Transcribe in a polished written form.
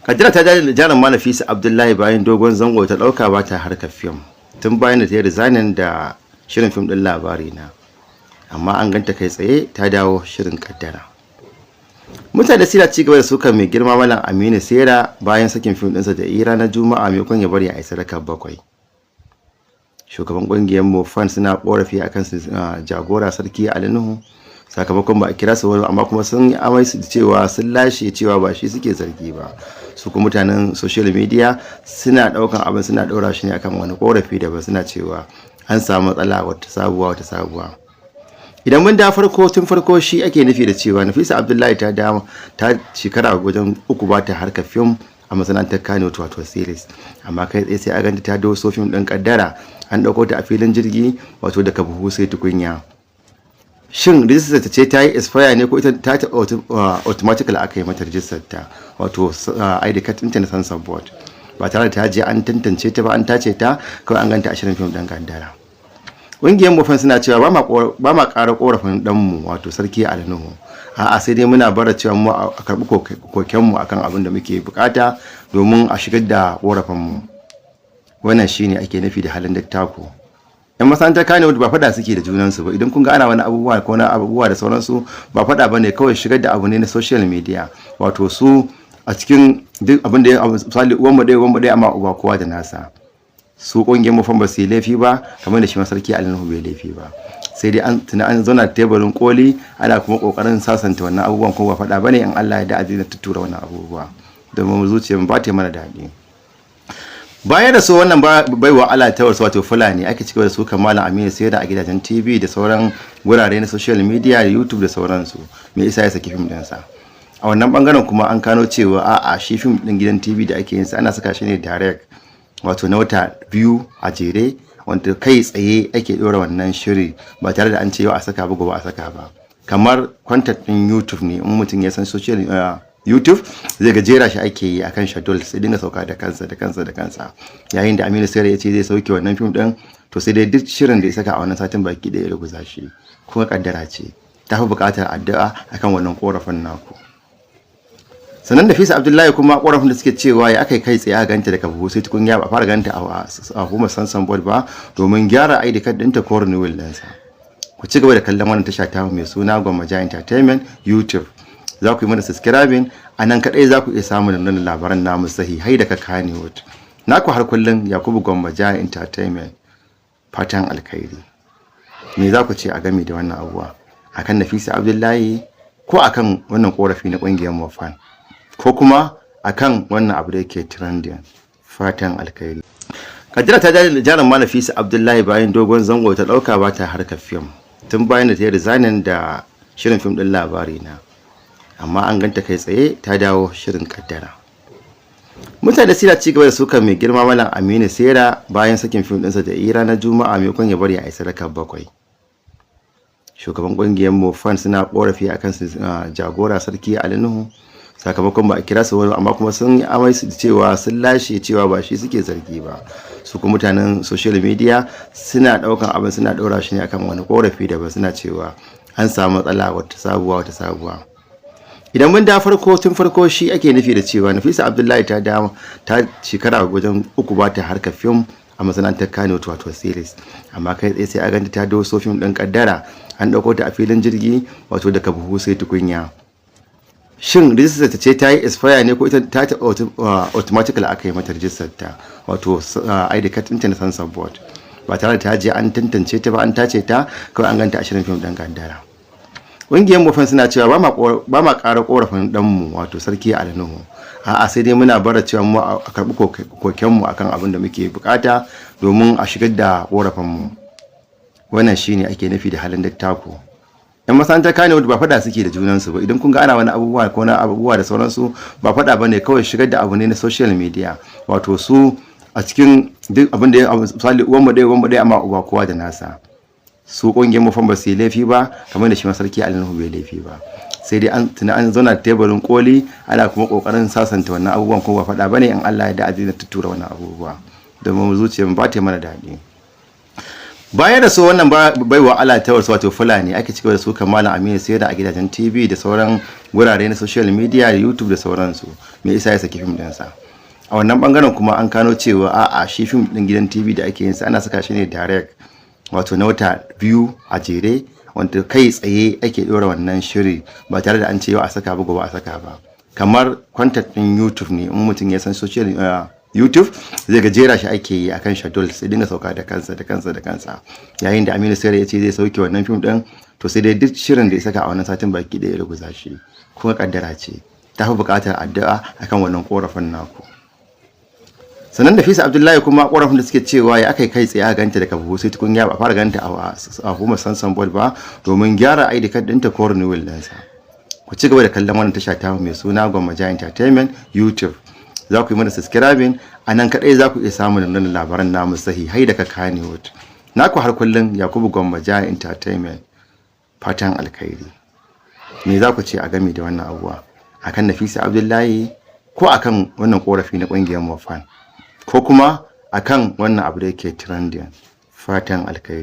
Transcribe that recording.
Kadira ta jarin Nafisa Abdullahi bayan dogon zango ta dauka ba ta harkar fim tun bayan da ta yi resignin da shirin fim din labari na, amma an ganta kai tsaye ta dawo shirin kaddara. Mutane suna ci gaba da suka mai girma Malam Aminu Sera bayan sakin fim ɗinsa da ira na Juma'a maimakon ya bari a isa raka bakwai. Shugaban ƙungiyar Mofan suna korafi akan jagora Sarki Ali Nuhu sakamakon ba a kira su wani, amma kuma sun yi amai su cewa sun lashe cewa ba shi suke zargi ba. Su kuma mutanen social media suna daukan abin suna daura shi ne akan wani korafi da ba, suna cewa an samu matsala wata sabuwa. Idan mun da tun farko shi ake nufi da cewa Nafisa Abdullahi ta shekara wajen 3 ba ta harkar film a masana'antar Kano wato series, amma kai tsaye sai a ganta ta doso film din kaddara an dauko ta a filin jirgi wato daga buhu sai tukunya. Shin rijistar ta ce ta yi expire ne ko ita ta automatically aka yi mata rijistar ta wato ID card ɗinta na Sansan Board ba tare da ta je an tantance ta ba, an tace ta kawai an ganta a shirin fim ɗin kaddara. Ƙungiyar Mofan suna cewa ba ma ƙara ƙorafin ɗanmu wato Sarki Ali Nuhu, a'a sai dai muna bara cewa mu a karɓi kokenmu akan abin da muke bukata domin a shigar da ƙorafinmu. Wannan shine ake nufi da halin dattako. Yan masana'antar Kano ba fada suke da junansu ba, idan kun ga ana wani abubuwa ko na abubuwa da sauransu ba fada bane, kawai shigar da abu ne na social media, wato su a cikin duk abin da ya misali uwan mu dai amma uba kowa da nasa. Su ƙungiyar Mofan ba su yi laifi ba kamar da shi ma Sarki Ali Nuhu bai laifi ba, sai dai an zauna teburin koli ana kuma kokarin sasanta wannan abubuwan, ko ba fada bane in Allah ya da azina tuttura wannan abubuwa domin zuciyar mu ba ta mana daɗi. Bayan da su wannan baiwa Allah ta wato Fulani ake cigaba da su Malam Aminu Sera a gidajen TV da sauran gurare na social media da YouTube da sauransu, me yasa ya saki fim ɗinsa. A wannan bangaren kuma an kano cewa a'a shi fim ɗin gidan TV da ake yin sa ana saka shi ne direct, wato na wata 2 a jere, wanda kai tsaye ake ɗora wannan shiri ba tare da an ce yau a saka ba gobe a saka ba. Kamar content ɗin YouTube ne, in mutum ya san social YouTube zai ga jera shi ake yi akan schedule, sai dinga sauka da kansa. Yayin da Aminu Sera ya ce zai sauke wannan fim din, to sai dai duk shirin da ya saka a wannan satin baki da ya ruguza shi, kuma kaddara ce ta fi buƙatar addu'a akan wannan korafin naku. Sannan Nafisa Abdullahi kuma korafin da suke cewa ya aka kai tsaye a ganta daga buhu sai tukunya ba fara ganta a hukumar Sansan Board ba domin gyara ID card ɗinta ko renewal ɗinsa. Ku ci gaba da kallon wannan tasha ta mai suna Gwammaja Entertainment YouTube. Za ku yi mana subscribing, a nan kaɗai za ku iya samun nan labaran namu sahihai daga Kannywood. Naku har kullum Yakubu Gwammaja Entertainment, fatan alkhairi. Me za ku ce a game da wannan abuwa akan Nafisa Abdullahi, ko akan wannan korafi na ƙungiyar Mofan, ko kuma akan wannan abu da yake trending? Fatan alkhairi. Kadira ta jarin Nafisa Abdullahi bayan dogon zango ta dauka ba ta harkar fim tun bayan da ta yi resignin da shirin fim din labari na, amma an ganta kai tsaye ta dawo shirin kaddara. Mutane suna ci gaba da suka mai girma Malam Aminu Sera bayan sakin fim ɗinsa da ira na Juma'a maimakon ya bari a isa raka bakwai. Shugaban ƙungiyar Mofan suna korafi akan jagora Sarki Ali Nuhu sakamakon ba a kira su wani, amma kuma sun yi amai su cewa sun lashe cewa ba shi suke zargi ba. Su kuma mutanen social media suna daukan abin suna daura shi ne akan wani korafi da ba, suna cewa an samu matsala wata sabuwa. Idan mun da tun farko shi ake nufi da cewa Nafisa Abdullahi ta shekara wajen 3 ba ta harkar film a masana'antar Kano wato series, amma kai tsaye sai a ganta ta doso film ɗin kaddara an dauko ta a filin jirgi wato daga buhu sai tukunya. Shin rijistar ta ce ta yi expire ne ko ita ta automatically aka yi mata rijistar ta wato ID card ɗinta na Sansan Board ba tare da ta je an tantance ta ba, an tace ta kawai an ganta a shirin fim ɗin kaddara. Ƙungiyar Mofan suna cewa ba ma ƙara ƙorafin ɗanmu wato Sarki Ali Nuhu, a'a sai dai muna bara cewa mu a karɓi kokenmu akan abin da muke bukata domin a shigar da ƙorafinmu. Wannan shine ake nufi da halin dattako. Yan masana'antar Kano ba fada suke da junansu ba, idan kun ga ana wani abubuwa ko na abubuwa da sauransu ba fada bane, kawai shigar da abu ne na social media, wato su a cikin duk abin da ya misali uwan mu dai amma uba kowa da nasa. Su ƙungiyar Mofan ba su yi laifi ba kamar da shi ma Sarki Ali Nuhu bai laifi ba, sai dai an zauna teburin koli ana kuma kokarin sasanta wannan abubuwan, ko ba fada bane in Allah ya da azina tuttura wannan abubuwa domin zuciyar mu ba ta mana daɗi. Bayan da su wannan baiwa Allah ta wasu wato Fulani ake cigaba da su Malam Aminu Saira a gidajen TV da sauran gurare na social media da YouTube da sauransu. Me yasa ya saki fim ɗinsa? A wannan bangaren kuma an kano cewa a'a shi fim ɗin gidan TV da ake yin sa ana saka shi ne direct, wato na wata 2 a jere, wanda kai tsaye ake ɗora wannan shiri ba tare da an ce yau a saka ba gobe a saka ba. Kamar content ɗin YouTube ne, in mutum ya san social YouTube zai ga jera shi ake yi akan schedule, sai dinga sauka da kansa. Yayin da Aminu Saira ya ce zai sauke wannan fim ɗin, to sai dai duk shirin da ya saka a wannan satin baki ɗaya ya ruguza shi. Kuma kaddara ce, ta fi buƙatar addu'a akan wannan korafin naku. Sannan Nafisa Abdullahi kuma korafin da suke cewa ya aka kai tsaye a ganta daga buhu sai tukun ya ba fara ganta a hukumar Sansan Board ba domin gyara ID card ɗinta ko renewal ɗinsa. Ku ci gaba da kallon wannan tasha ta mai suna Gwammaja Entertainment YouTube. Za ku yi mana subscribing, a nan kaɗai za ku iya samun nan labaran namu sahihai daga Kannywood. Naku har kullum Yakubu Gwammaja Entertainment. Fatan alkhairi. Me za ku ce a game da wannan abuwa? Akan Nafisa Abdullahi ko akan wannan korafi na ƙungiyar Mofan? Ko kuma akan wannan abu da yake trending? Fatan alkhairi.